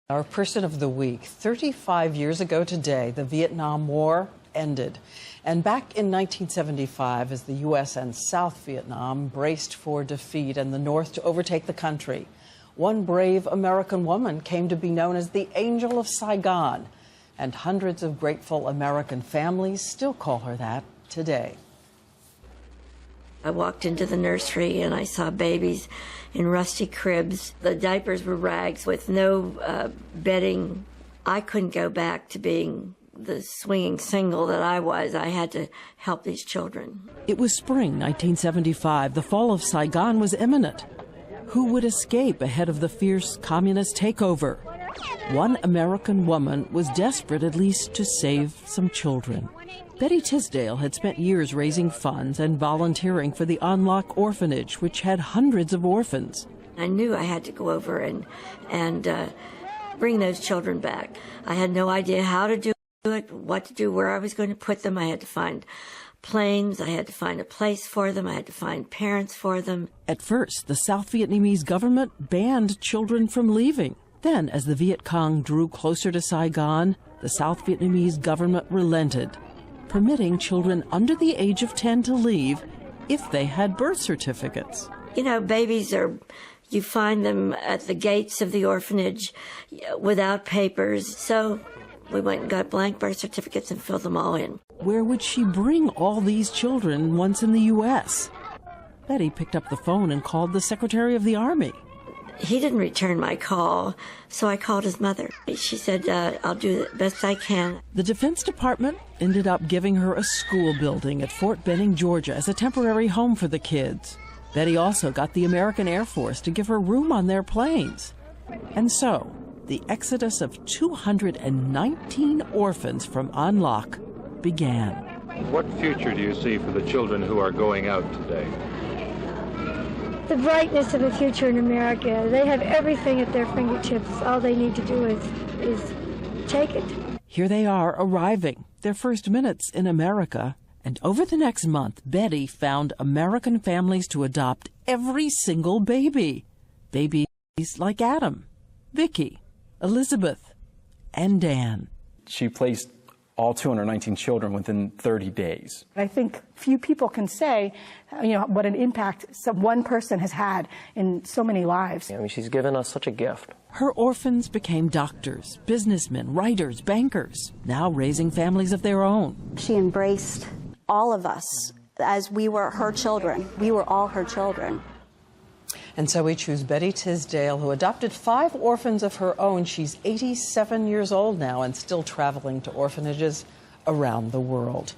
Our person of the week. 35 years ago today, the Vietnam War ended. And back in 1975, as the U.S. and South Vietnam braced for defeat and the North to overtake the country, one brave American woman came to be known as the Angel of Saigon. And hundreds of grateful American families still call her that today. I walked into the nursery and I saw babies in rusty cribs. The diapers were rags with no bedding. I couldn't go back to being the swinging single that I was. I had to help these children. It was spring 1975. The fall of Saigon was imminent. Who would escape ahead of the fierce communist takeover? One American woman was desperate at least to save some children. Betty Tisdale had spent years raising funds and volunteering for the orphanage, which had hundreds of orphans. I knew I had to go over and bring those children back. I had no idea how to do it, what to do, where I was going to put them. I had to find planes, I had to find a place for them, I had to find parents for them. At first, the South Vietnamese government banned children from leaving. Then, as the Viet Cong drew closer to Saigon, the South Vietnamese government relented, permitting children under the age of 10 to leave if they had birth certificates. You know, babies you find them at the gates of the orphanage without papers. So we went and got blank birth certificates and filled them all in. Where would she bring all these children once in the U.S.? Betty picked up the phone and called the Secretary of the Army. He didn't return my call, so I called his mother. She said, I'll do the best I can. The Defense Department ended up giving her a school building at Fort Benning, Georgia, as a temporary home for the kids. Betty also got the American Air Force to give her room on their planes. And so, the exodus of 219 orphans from An Lac began. What future do you see for the children who are going out today? The brightness of a future in America. They have everything at their fingertips. All they need to do is take it. Here they are arriving, their first minutes in America. And over the next month, Betty found American families to adopt every single baby. Babies like Adam, Vicky, Elizabeth, and Dan. She placed all 219 children within 30 days. I think few people can say, what an impact one person has had in so many lives. I mean, she's given us such a gift. Her orphans became doctors, businessmen, writers, bankers, now raising families of their own. She embraced all of us as we were her children. We were all her children. And so we choose Betty Tisdale, who adopted 5 orphans of her own. She's 87 years old now and still traveling to orphanages around the world.